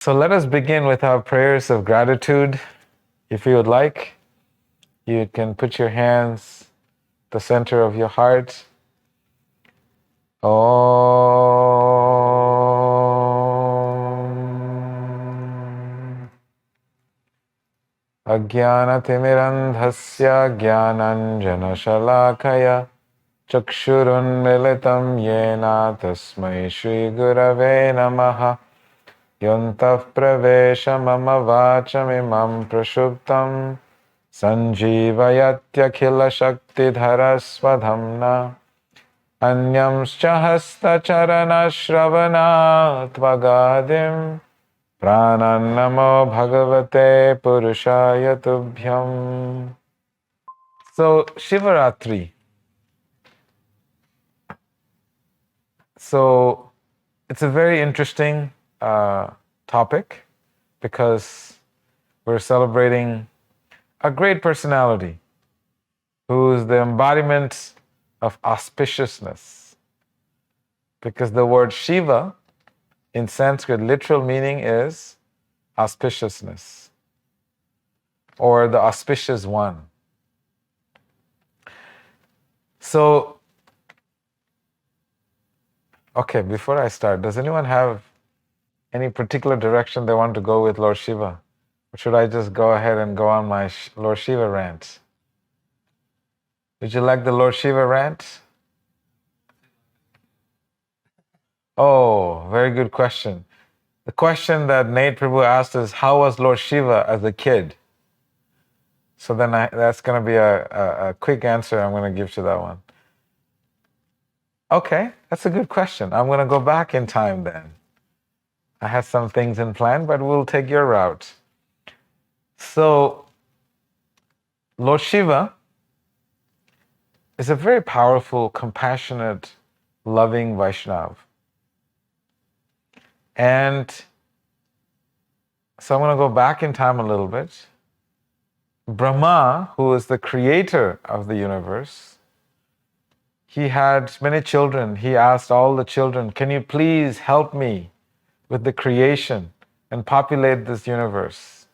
So let us begin with our prayers of gratitude. If you would like, you can put your hands at the center of your heart. Om Ajnanatimirandhasya Jnananjanashalakaya Chakshurunmilitam Yena Tasmai Shri Gurave Namaha Yontah pravesha mama vachamimam prashuptam sanjeevayatyakila shaktidhara swadhamna anyamscha hastacharana shravanat vagadim pranannamo bhagavate purushaya tubhyam. So, Shivaratri. So, it's a very interesting topic because we're celebrating a great personality who is the embodiment of auspiciousness. Because the word Shiva in Sanskrit literal meaning is auspiciousness or the auspicious one. So, okay, before I start, does anyone have any particular direction they want to go with Lord Shiva? Or should I just go ahead and go on my Lord Shiva rant? Would you like the Lord Shiva rant? Oh, very good question. The question that Nate Prabhu asked is, how was Lord Shiva as a kid? So then that's going to be a quick answer I'm going to give to that one. Okay, that's a good question. I'm going to go back in time then. I had some things in plan, but we'll take your route. So, Lord Shiva is a very powerful, compassionate, loving Vaishnav. And so I'm going to go back in time a little bit. Brahma, who is the creator of the universe, he had many children. He asked all the children, can you please help me with the creation and populate this universe?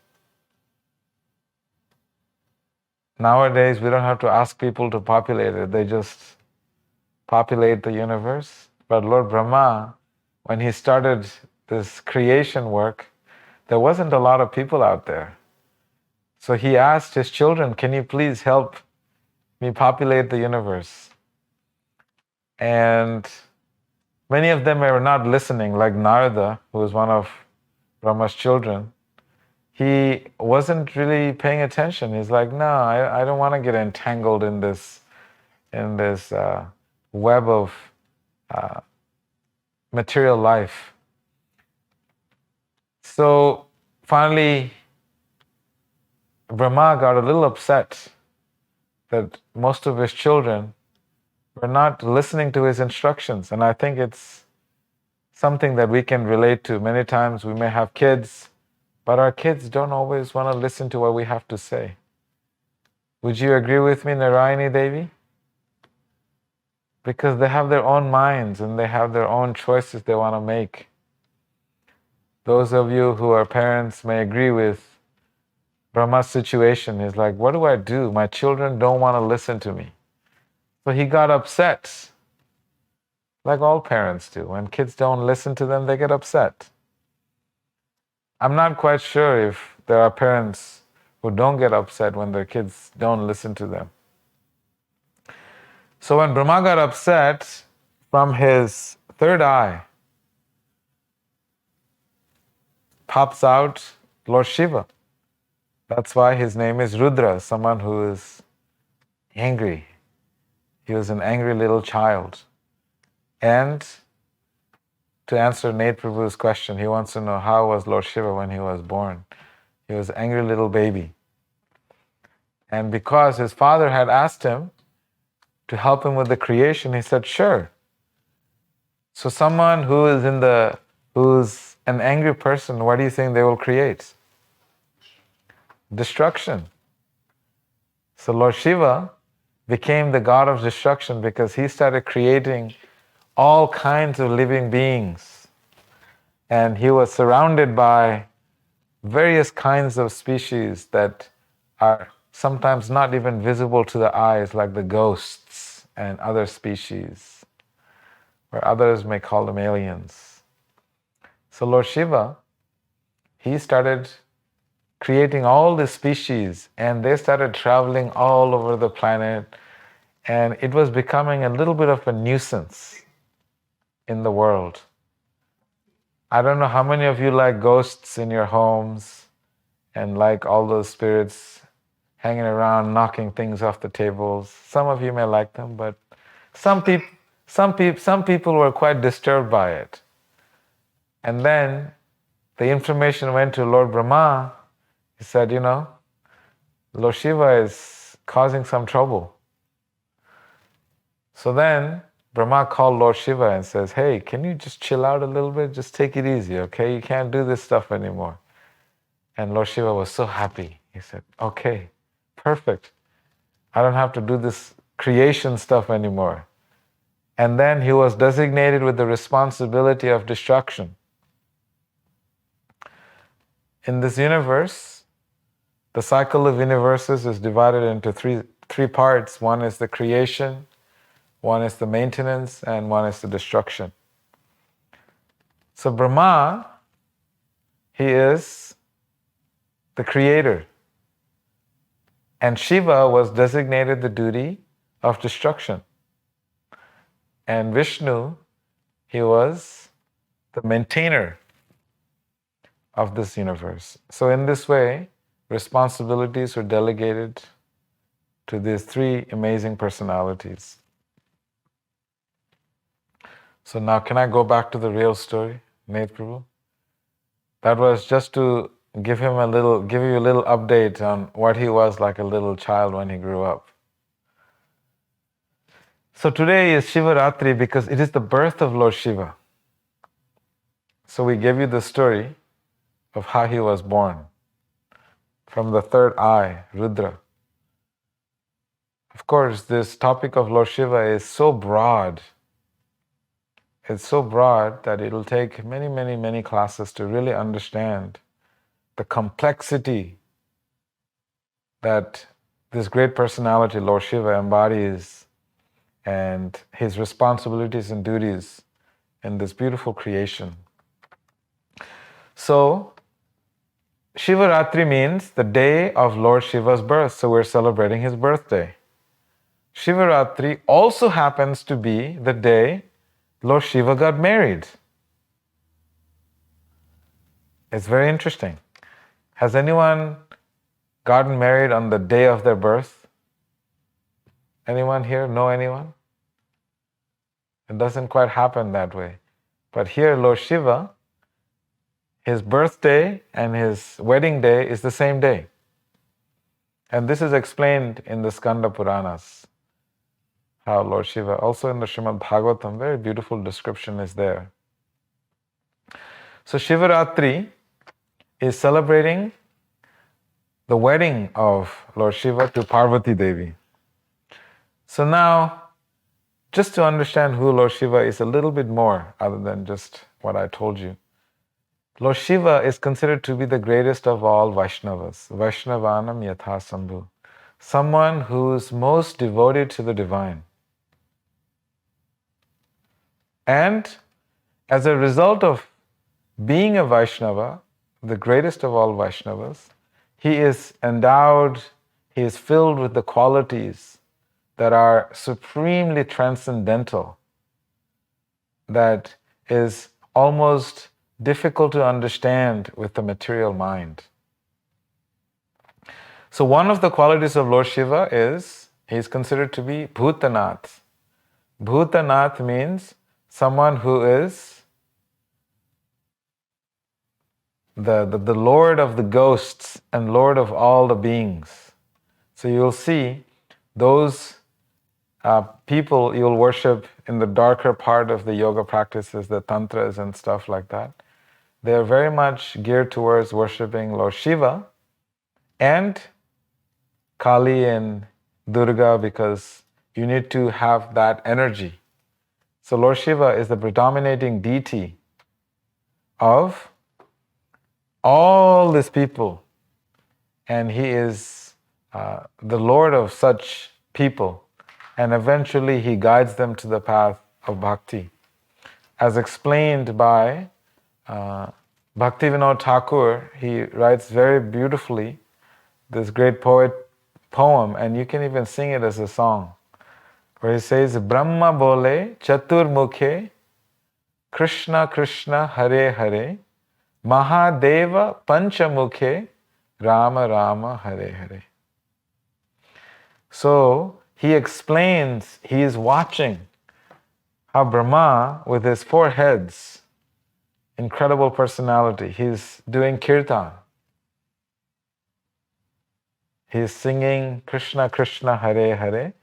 Nowadays, we don't have to ask people to populate it. They just populate the universe. But Lord Brahma, when he started this creation work, there wasn't a lot of people out there. So he asked his children, can you please help me populate the universe? And many of them were not listening, like Narada, who was one of Brahma's children. He wasn't really paying attention. He's like, no, I don't want to get entangled in this web of material life. So finally, Brahma got a little upset that most of his children were not listening to his instructions. And I think it's something that we can relate to. Many times we may have kids, but our kids don't always want to listen to what we have to say. Would you agree with me, Narayani Devi? Because they have their own minds and they have their own choices they want to make. Those of you who are parents may agree with Brahma's situation. He's like, what do I do? My children don't want to listen to me. So he got upset, like all parents do. When kids don't listen to them, they get upset. I'm not quite sure if there are parents who don't get upset when their kids don't listen to them. So when Brahma got upset, from his third eye pops out Lord Shiva. That's why his name is Rudra, someone who is angry. He was an angry little child. And to answer Nate Prabhu's question, he wants to know how was Lord Shiva when he was born. He was an angry little baby. And because his father had asked him to help him with the creation, he said, sure. So someone who's an angry person, what do you think they will create? Destruction. So Lord Shiva became the god of destruction because he started creating all kinds of living beings. And he was surrounded by various kinds of species that are sometimes not even visible to the eyes, like the ghosts and other species, or others may call them aliens. So Lord Shiva, he started creating all the species, and they started traveling all over the planet, and it was becoming a little bit of a nuisance in the world. I don't know how many of you like ghosts in your homes and like all those spirits hanging around, knocking things off the tables. Some of you may like them, but some people were quite disturbed by it. And then the information went to Lord Brahma. He said, Lord Shiva is causing some trouble. So then Brahma called Lord Shiva and says, hey, can you just chill out a little bit? Just take it easy, okay? You can't do this stuff anymore. And Lord Shiva was so happy. He said, okay, perfect. I don't have to do this creation stuff anymore. And then he was designated with the responsibility of destruction. In this universe, the cycle of universes is divided into three parts. One is the creation, one is the maintenance, and one is the destruction. So Brahma, he is the creator. And Shiva was designated the duty of destruction. And Vishnu, he was the maintainer of this universe. So in this way, responsibilities were delegated to these three amazing personalities. So now can I go back to the real story, Nath Prabhu? That was just to give you a little update on what he was like a little child when he grew up. So today is Shivaratri because it is the birth of Lord Shiva. So we gave you the story of how he was born from the third eye, Rudra. Of course, this topic of Lord Shiva is so broad. It's so broad that it'll take many, many, many classes to really understand the complexity that this great personality, Lord Shiva, embodies and his responsibilities and duties in this beautiful creation. So, Shivaratri means the day of Lord Shiva's birth, so we're celebrating his birthday. Shivaratri also happens to be the day Lord Shiva got married. It's very interesting. Has anyone gotten married on the day of their birth? Anyone here know anyone? It doesn't quite happen that way. But here, Lord Shiva, his birthday and his wedding day is the same day. And this is explained in the Skanda Puranas, how Lord Shiva, also in the Srimad Bhagavatam, very beautiful description is there. So Shivaratri is celebrating the wedding of Lord Shiva to Parvati Devi. So now, just to understand who Lord Shiva is a little bit more, other than just what I told you. Lord Shiva is considered to be the greatest of all Vaishnavas. Vaishnavanam yatha sambhu. Someone who is most devoted to the divine. And as a result of being a Vaishnava, the greatest of all Vaishnavas, he is endowed, he is filled with the qualities that are supremely transcendental, that is almost difficult to understand with the material mind. So one of the qualities of Lord Shiva is, he is considered to be Bhutanath. Bhutanath means someone who is the Lord of the ghosts and Lord of all the beings. So you'll see those people you'll worship in the darker part of the yoga practices, the tantras and stuff like that. They are very much geared towards worshiping Lord Shiva and Kali and Durga, because you need to have that energy. So Lord Shiva is the predominating deity of all these people, and he is the Lord of such people, and eventually he guides them to the path of bhakti. As explained by Bhaktivinoda Thakur, he writes very beautifully this great poem, and you can even sing it as a song, where he says, Brahma bole chatur mukhe, Krishna Krishna Hare Hare, Mahadeva Panchamukhe, Rama Rama Hare Hare. So he explains, he is watching how Brahma, with his four heads, incredible personality, he's doing kirtan. He's singing Krishna Krishna Hare Hare.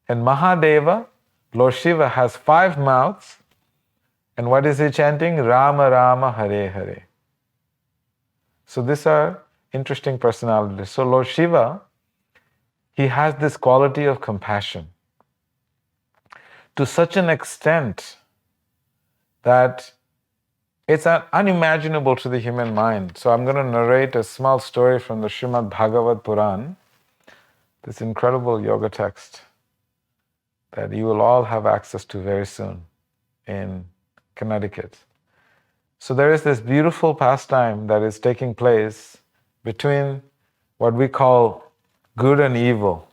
And Mahadeva, Lord Shiva, has 5 mouths. And what is he chanting? Rama Rama Hare Hare. So these are interesting personalities. So Lord Shiva, he has this quality of compassion to such an extent that it's unimaginable to the human mind. So I'm going to narrate a small story from the Srimad Bhagavad Puran, this incredible yoga text that you will all have access to very soon in Connecticut. So there is this beautiful pastime that is taking place between what we call good and evil.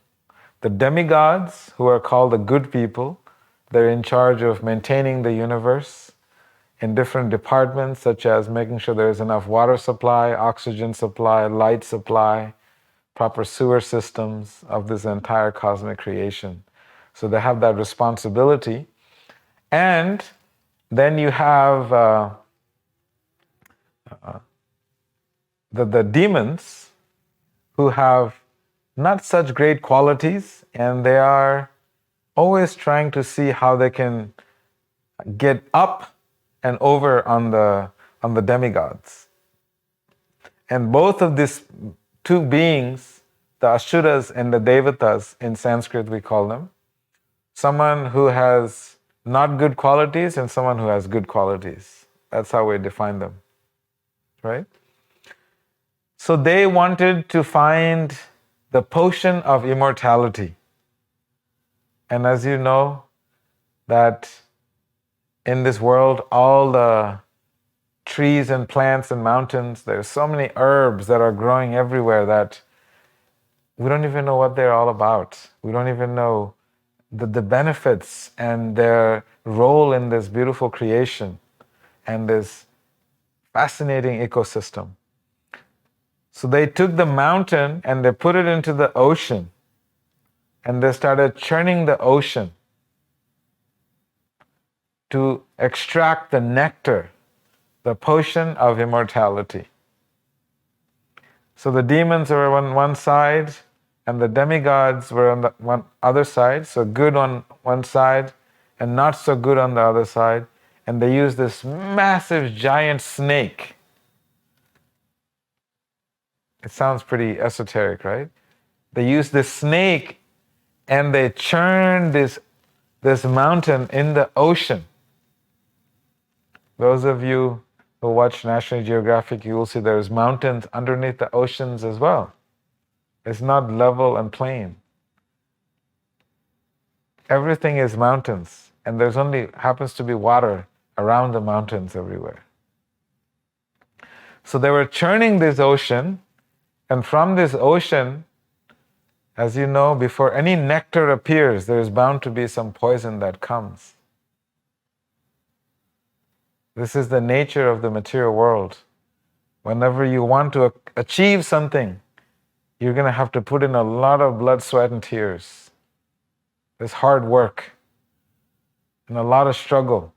The demigods, who are called the good people, they're in charge of maintaining the universe in different departments, such as making sure there is enough water supply, oxygen supply, light supply, proper sewer systems of this entire cosmic creation. So they have that responsibility. And then you have the demons, who have not such great qualities, and they are always trying to see how they can get up and over on the demigods. And both of these two beings, the Asuras and the Devatas, in Sanskrit we call them, someone who has not good qualities and someone who has good qualities. That's how we define them, right? So they wanted to find the potion of immortality. And as you know, that in this world, all the trees and plants and mountains, there's so many herbs that are growing everywhere that we don't even know what they're all about. We don't even know the benefits and their role in this beautiful creation and this fascinating ecosystem. So they took the mountain and they put it into the ocean, and they started churning the ocean to extract the nectar, the potion of immortality. So the demons were on one side and the demigods were on the one other side, so good on one side and not so good on the other side. And they used this massive giant snake. It sounds pretty esoteric, right? They used this snake and they churned this mountain in the ocean. Those of you who watch National Geographic, you will see there's mountains underneath the oceans as well. It's not level and plain. Everything is mountains, and there's only happens to be water around the mountains everywhere. So they were churning this ocean, and from this ocean, as you know, before any nectar appears, there is bound to be some poison that comes. This is the nature of the material world. Whenever you want to achieve something, you're going to have to put in a lot of blood, sweat, and tears. There's hard work and a lot of struggle.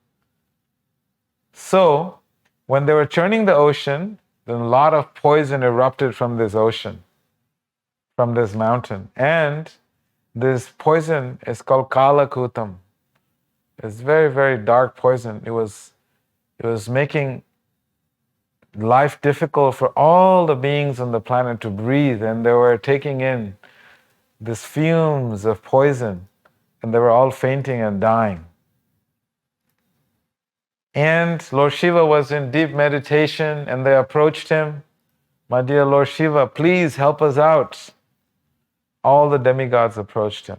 So, when they were churning the ocean, then a lot of poison erupted from this ocean, from this mountain. And this poison is called Kalakutam. It's very, very dark poison. It was making life difficult for all the beings on the planet to breathe, and they were taking in these fumes of poison, and they were all fainting and dying. And Lord Shiva was in deep meditation and they approached him. My dear Lord Shiva, please help us out. All the demigods approached him.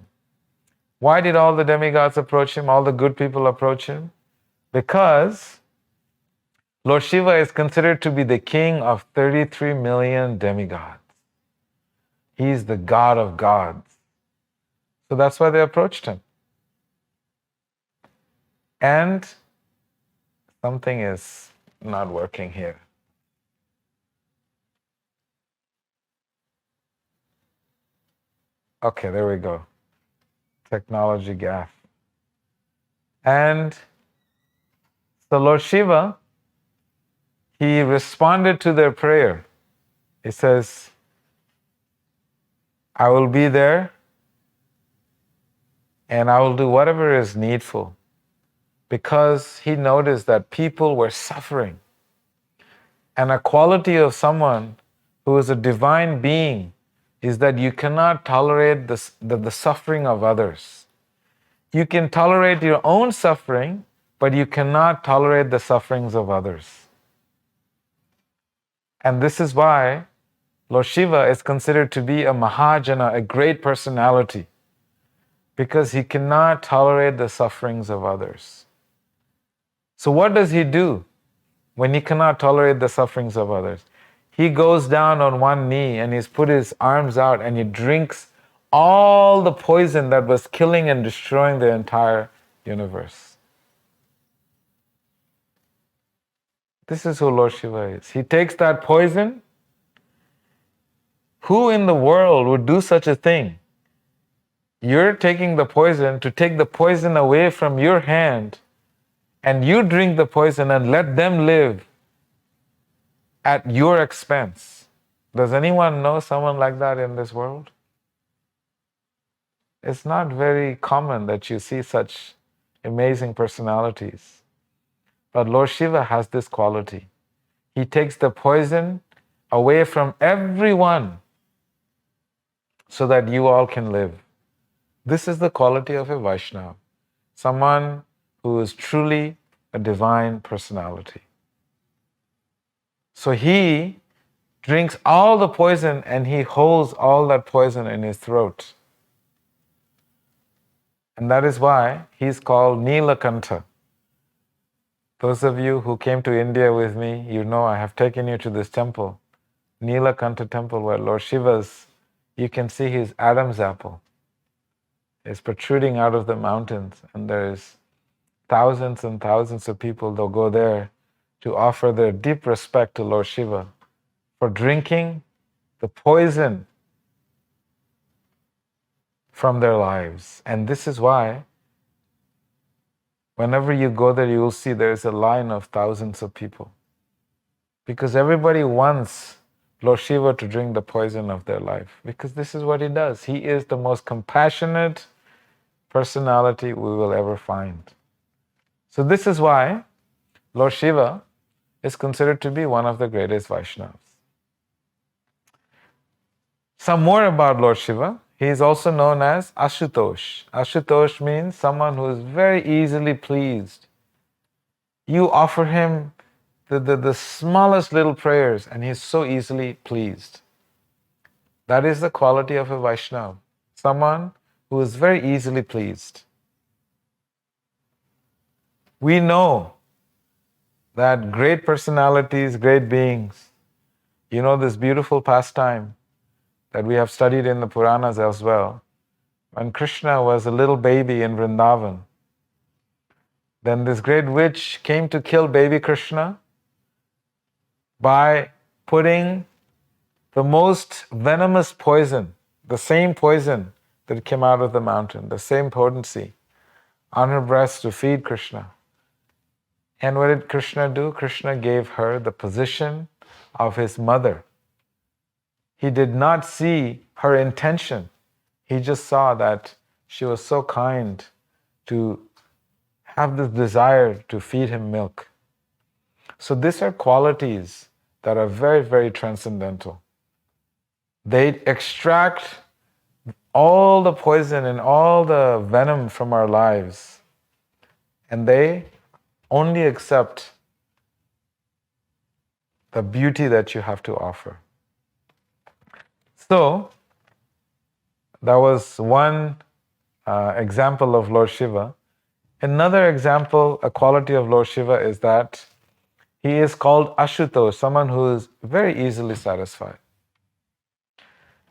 Why did all the demigods approach him? All the good people approach him? Because Lord Shiva is considered to be the king of 33 million demigods. He's the god of gods. So that's why they approached him. And something is not working here. Okay, there we go. Technology gaffe. And so Lord Shiva, he responded to their prayer. He says, I will be there and I will do whatever is needful. Because he noticed that people were suffering. And a quality of someone who is a divine being is that you cannot tolerate the suffering of others. You can tolerate your own suffering, but you cannot tolerate the sufferings of others. And this is why Lord Shiva is considered to be a Mahajana, a great personality, because he cannot tolerate the sufferings of others. So what does he do when he cannot tolerate the sufferings of others? He goes down on one knee and he's put his arms out and he drinks all the poison that was killing and destroying the entire universe. This is who Lord Shiva is. He takes that poison. Who in the world would do such a thing? You're taking the poison to take the poison away from your hand, and you drink the poison and let them live at your expense. Does anyone know someone like that in this world? It's not very common that you see such amazing personalities. But Lord Shiva has this quality. He takes the poison away from everyone so that you all can live. This is the quality of a Vaishnava, someone who is truly a divine personality. So he drinks all the poison and he holds all that poison in his throat. And that is why he's called Nilakantha. Those of you who came to India with me, you know I have taken you to this temple, Nilakantha temple, where Lord Shiva's, you can see his Adam's apple is protruding out of the mountains, and there's thousands and thousands of people that go there to offer their deep respect to Lord Shiva for drinking the poison from their lives. And this is why whenever you go there, you will see there is a line of thousands of people. Because everybody wants Lord Shiva to drink the poison of their life. Because this is what he does. He is the most compassionate personality we will ever find. So this is why Lord Shiva is considered to be one of the greatest Vaishnavas. Some more about Lord Shiva. He is also known as Ashutosh. Ashutosh means someone who is very easily pleased. You offer him the smallest little prayers and he is so easily pleased. That is the quality of a Vaishnava. Someone who is very easily pleased. We know that great personalities, great beings, you know this beautiful pastime that we have studied in the Puranas as well. When Krishna was a little baby in Vrindavan, then this great witch came to kill baby Krishna by putting the most venomous poison, the same poison that came out of the mountain, the same potency, on her breast to feed Krishna. And what did Krishna do? Krishna gave her the position of his mother. He did not see her intention. He just saw that she was so kind to have this desire to feed him milk. So these are qualities that are very, very transcendental. They extract all the poison and all the venom from our lives, and they only accept the beauty that you have to offer. So, that was one example of Lord Shiva. Another example, a quality of Lord Shiva is that he is called Ashutosh, someone who is very easily satisfied.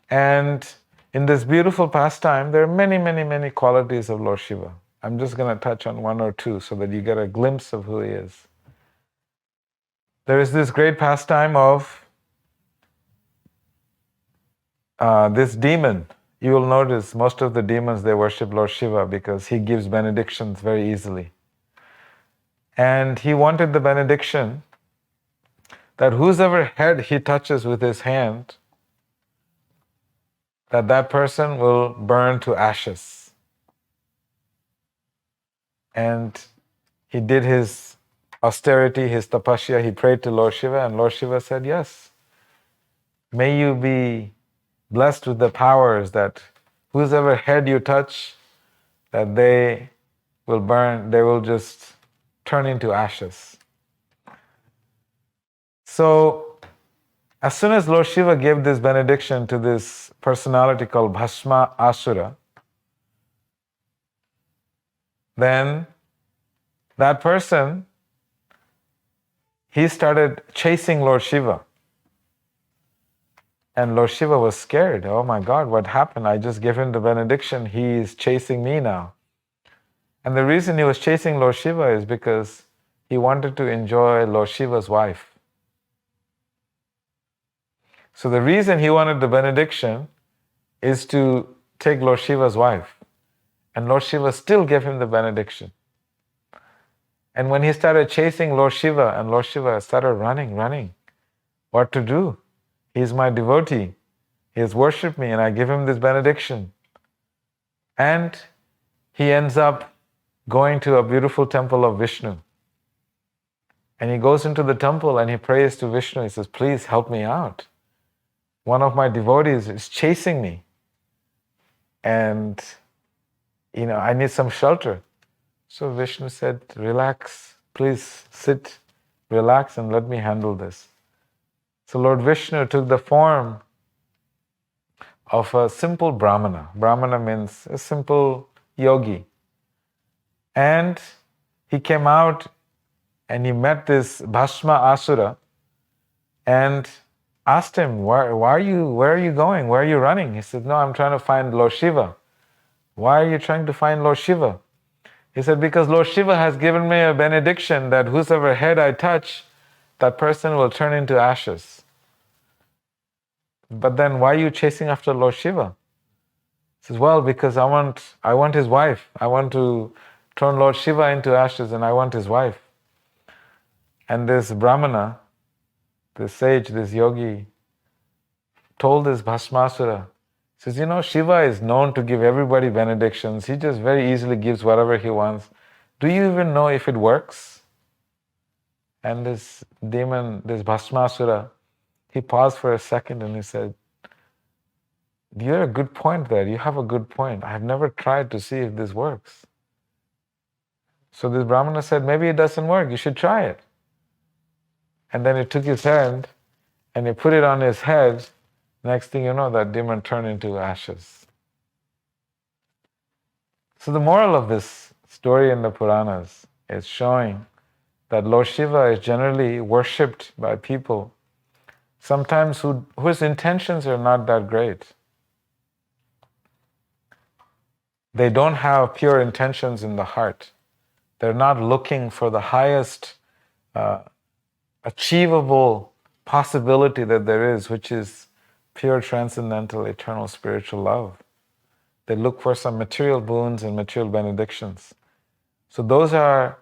And in this beautiful pastime, there are many, many, many qualities of Lord Shiva. I'm just going to touch on one or two so that you get a glimpse of who he is. There is this great pastime of this demon. You will notice most of the demons, they worship Lord Shiva because he gives benedictions very easily. And he wanted the benediction that whosoever head he touches with his hand, that person will burn to ashes. And he did his austerity, his tapasya, he prayed to Lord Shiva, and Lord Shiva said, yes, may you be blessed with the powers that whosoever head you touch, that they will burn, they will just turn into ashes. So, as soon as Lord Shiva gave this benediction to this personality called Bhasma Asura, then that person, he started chasing Lord Shiva. And Lord Shiva was scared. Oh my God, what happened? I just gave him the benediction. He is chasing me now. And the reason he was chasing Lord Shiva is because he wanted to enjoy Lord Shiva's wife. So the reason he wanted the benediction is to take Lord Shiva's wife. And Lord Shiva still gave him the benediction. And when he started chasing Lord Shiva, and Lord Shiva started running, what to do? He's my devotee. He has worshipped me and I give him this benediction. And he ends up going to a beautiful temple of Vishnu. And he goes into the temple and he prays to Vishnu. He says, please help me out. One of my devotees is chasing me. And, I need some shelter. So Vishnu said, relax, please sit, relax and let me handle this. So Lord Vishnu took the form of a simple Brahmana. Brahmana means a simple yogi. And he came out and he met this Bhasma Asura and asked him, where are you going? Where are you running? He said, no, I'm trying to find Lord Shiva. Why are you trying to find Lord Shiva? He said, because Lord Shiva has given me a benediction that whosoever head I touch, that person will turn into ashes. But then why are you chasing after Lord Shiva? He says, well, because I want his wife. I want to turn Lord Shiva into ashes and I want his wife. And this Brahmana, this sage, this yogi, told this Bhasmasura, he says, Shiva is known to give everybody benedictions. He just very easily gives whatever he wants. Do you even know if it works? And this demon, this Bhasmasura, he paused for a second and he said, you have a good point there. You have a good point. I have never tried to see if this works. So this Brahmana said, maybe it doesn't work. You should try it. And then he took his hand and he put it on his head. Next thing you know, that demon turned into ashes. So the moral of this story in the Puranas is showing that Lord Shiva is generally worshipped by people, sometimes whose intentions are not that great. They don't have pure intentions in the heart. They're not looking for the highest achievable possibility that there is, which is pure, transcendental, eternal, spiritual love. They look for some material boons and material benedictions. So those are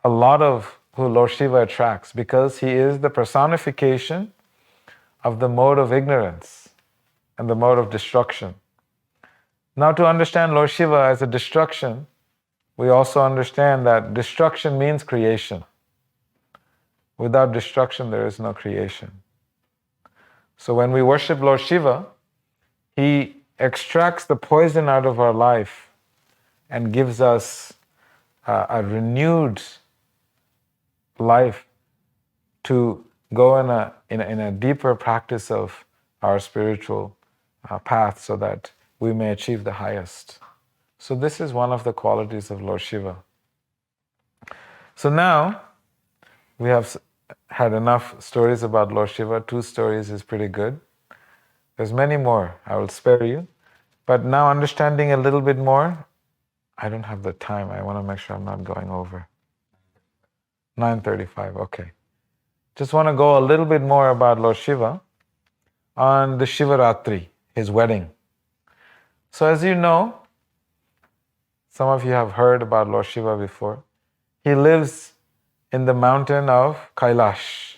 a lot of who Lord Shiva attracts, because he is the personification of the mode of ignorance and the mode of destruction. Now, to understand Lord Shiva as a destruction, we also understand that destruction means creation. Without destruction, there is no creation. So when we worship Lord Shiva, he extracts the poison out of our life and gives us a renewed life to go in a deeper practice of our spiritual path so that we may achieve the highest. So this is one of the qualities of Lord Shiva. So now we have had enough stories about Lord Shiva. 2 stories is pretty good. There's many more. I will spare you. But now understanding a little bit more, I don't have the time. I want to make sure I'm not going over. 9:35, okay. Just want to go a little bit more about Lord Shiva on the Shivaratri, his wedding. So as you know, some of you have heard about Lord Shiva before. He lives in the mountain of Kailash.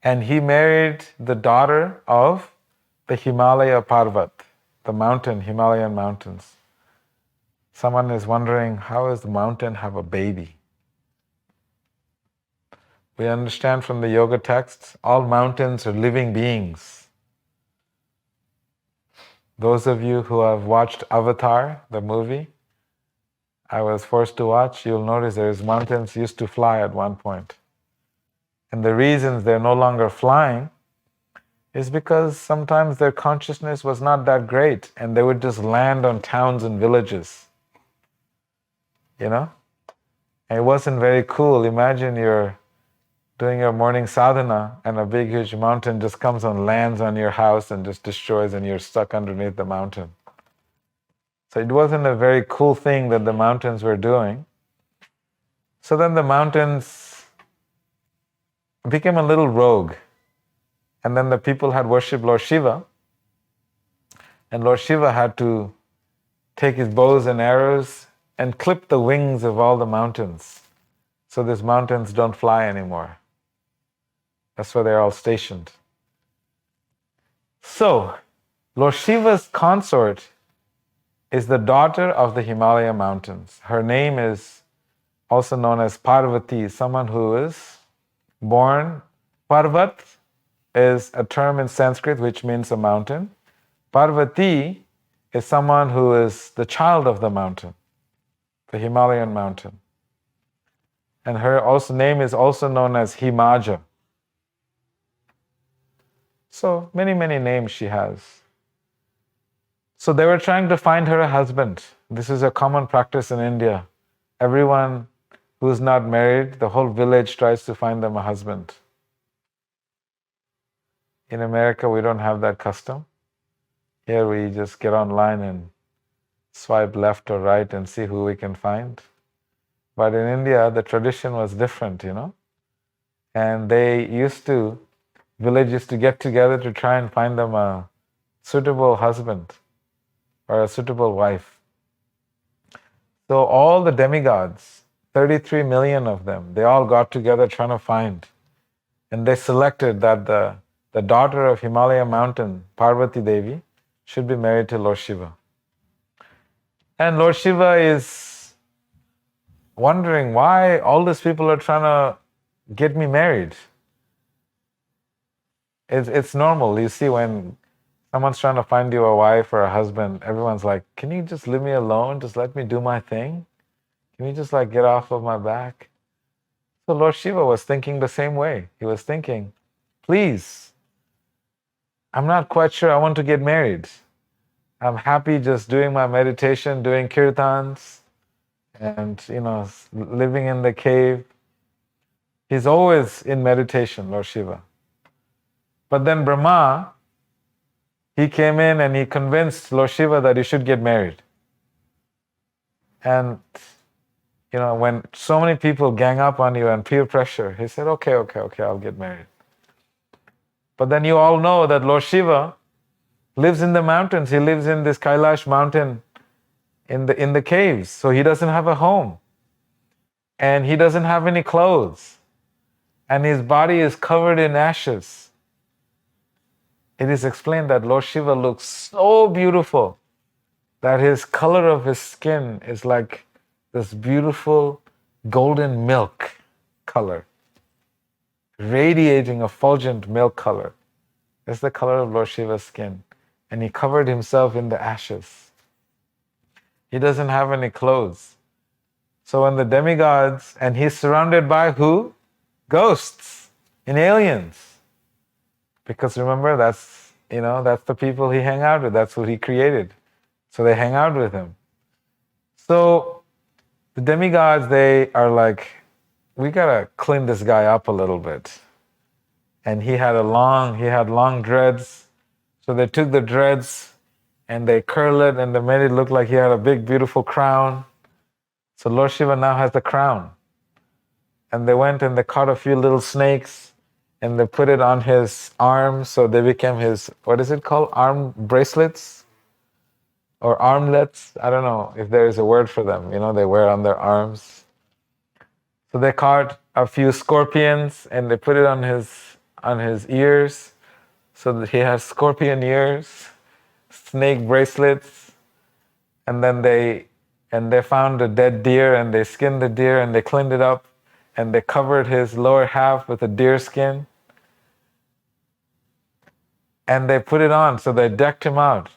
And he married the daughter of the Himalaya Parvat, the mountain, Himalayan mountains. Someone is wondering, how does the mountain have a baby? We understand from the yoga texts, all mountains are living beings. Those of you who have watched Avatar, the movie, I was forced to watch, you'll notice there's mountains used to fly at one point. And the reasons they're no longer flying is because sometimes their consciousness was not that great and they would just land on towns and villages. You know? And it wasn't very cool. Imagine you're doing your morning sadhana and a big huge mountain just comes and lands on your house and just destroys and you're stuck underneath the mountain. So it wasn't a very cool thing that the mountains were doing. So then the mountains became a little rogue. And then the people had worshipped Lord Shiva. And Lord Shiva had to take his bows and arrows and clip the wings of all the mountains. So these mountains don't fly anymore. That's where they're all stationed. So, Lord Shiva's consort is the daughter of the Himalaya mountains. Her name is also known as Parvati, someone who is born. Parvat is a term in Sanskrit which means a mountain. Parvati is someone who is the child of the mountain, the Himalayan mountain. And her name is also known as Himaja. So many names she has. So they were trying to find her a husband. This is a common practice in India. Everyone who is not married, the whole village tries to find them a husband. In America, we don't have that custom. Here we just get online and swipe left or right and see who we can find. But in India, the tradition was different, you know. And village used to get together to try and find them a suitable husband or a suitable wife. So all the demigods, 33 million of them, they all got together trying to find. And they selected that the daughter of Himalaya mountain, Parvati Devi, should be married to Lord Shiva. And Lord Shiva is wondering why all these people are trying to get me married. It's normal. You see, when someone's trying to find you a wife or a husband, everyone's like, can you just leave me alone? Just let me do my thing? Can you just get off of my back? So Lord Shiva was thinking the same way. He was thinking, please, I'm not quite sure I want to get married. I'm happy just doing my meditation, doing kirtans, and living in the cave. He's always in meditation, Lord Shiva. But then Brahma, he came in and he convinced Lord Shiva that he should get married. And when so many people gang up on you and peer pressure, he said, okay, I'll get married. But then you all know that Lord Shiva lives in the mountains. He lives in this Kailash mountain in the caves. So he doesn't have a home. And he doesn't have any clothes. And his body is covered in ashes. It is explained that Lord Shiva looks so beautiful that his color of his skin is like this beautiful golden milk color, radiating effulgent milk color. That's the color of Lord Shiva's skin. And he covered himself in the ashes. He doesn't have any clothes. So when the demigods, and he's surrounded by who? Ghosts and aliens. Because remember, that's the people he hang out with. That's what he created. So they hang out with him. So the demigods, they are like, we gotta clean this guy up a little bit. And he had long dreads. So they took the dreads and they curl it and they made it look like he had a big, beautiful crown. So Lord Shiva now has the crown. And they went and they caught a few little snakes and they put it on his arms, so they became his, what is it called? Arm bracelets? Or armlets? I don't know if there is a word for them. They wear on their arms. So they caught a few scorpions and they put it on his ears, so that he has scorpion ears, snake bracelets, and then they found a dead deer and they skinned the deer and they cleaned it up and they covered his lower half with a deer skin and they put it on, so they decked him out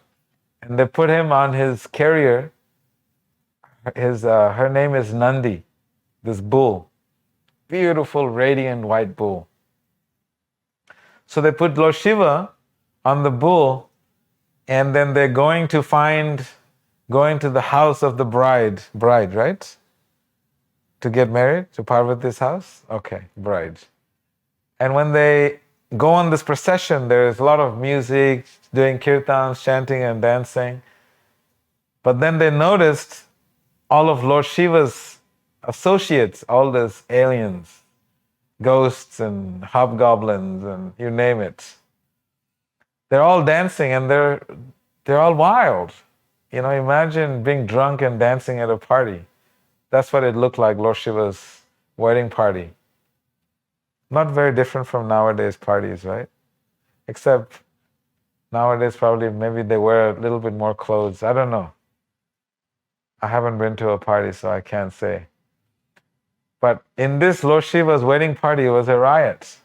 and they put him on his carrier. Her name is Nandi, this bull, beautiful radiant white bull. So they put Lord Shiva on the bull, and then they're going to the house of the bride, right? To get married, to Parvati's house? Okay, bride. And when they go on this procession, there's a lot of music, doing kirtans, chanting and dancing. But then they noticed all of Lord Shiva's associates, all these aliens, ghosts and hobgoblins and you name it. They're all dancing and they're all wild. Imagine being drunk and dancing at a party. That's what it looked like, Lord Shiva's wedding party. Not very different from nowadays parties, right? Except nowadays probably maybe they wear a little bit more clothes. I don't know. I haven't been to a party, so I can't say. But in this Lord Shiva's wedding party, it was a riot.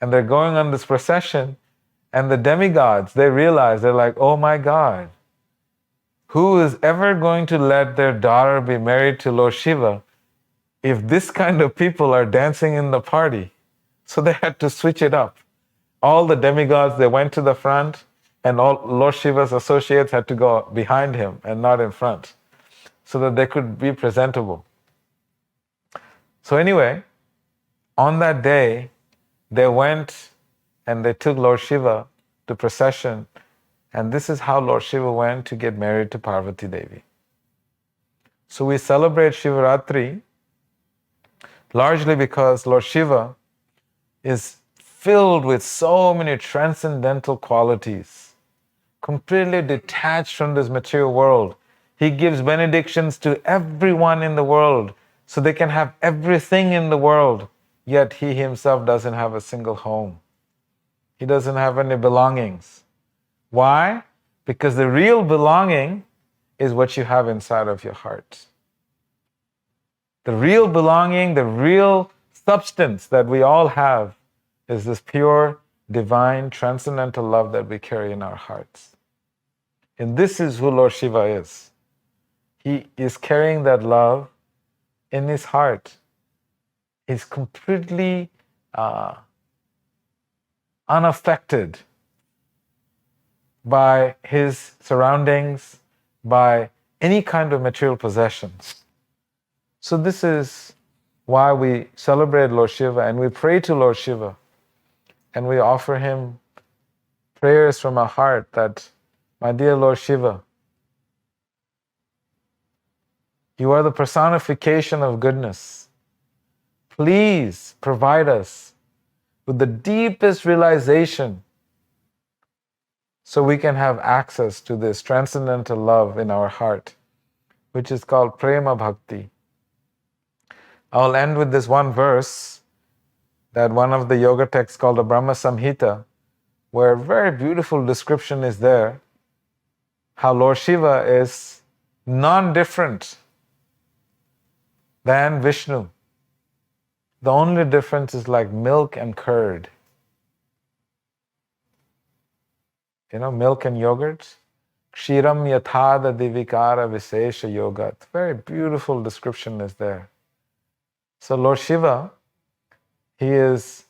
And they're going on this procession, and the demigods, they realize, they're like, oh my God, who is ever going to let their daughter be married to Lord Shiva if this kind of people are dancing in the party? So they had to switch it up. All the demigods, they went to the front, and all Lord Shiva's associates had to go behind him and not in front, so that they could be presentable. So anyway, on that day, they went and they took Lord Shiva to procession, and this is how Lord Shiva went to get married to Parvati Devi. So we celebrate Shivaratri largely because Lord Shiva is filled with so many transcendental qualities, completely detached from this material world. He gives benedictions to everyone in the world so they can have everything in the world, yet he himself doesn't have a single home. He doesn't have any belongings. Why? Because the real belonging is what you have inside of your heart. The real belonging, the real substance that we all have is this pure, divine, transcendental love that we carry in our hearts. And this is who Lord Shiva is. He is carrying that love in his heart. He's completely unaffected by his surroundings, by any kind of material possessions. So this is why we celebrate Lord Shiva and we pray to Lord Shiva and we offer him prayers from our heart that, my dear Lord Shiva, you are the personification of goodness. Please provide us with the deepest realization so we can have access to this transcendental love in our heart, which is called Prema Bhakti. I'll end with this one verse that one of the yoga texts called the Brahma Samhita, where a very beautiful description is there, how Lord Shiva is non-different than Vishnu. The only difference is like milk and curd. Milk and yogurt. Kshiram yathada divikara visesha yoga. Very beautiful description is there. So Lord Shiva, he is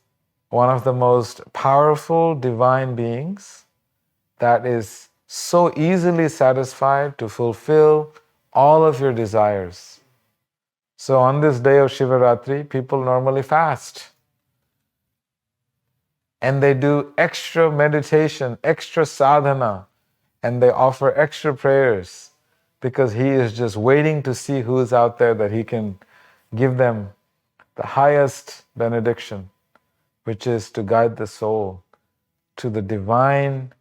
one of the most powerful divine beings that is so easily satisfied to fulfill all of your desires. So on this day of Shivaratri, people normally fast. And they do extra meditation, extra sadhana, and they offer extra prayers because he is just waiting to see who is out there that he can give them the highest benediction, which is to guide the soul to the divine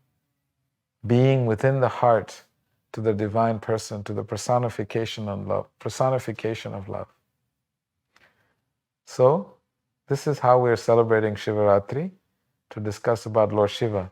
being within the heart, to the divine person, to the personification of love. So, this is how we are celebrating Shivaratri, to discuss about Lord Shiva.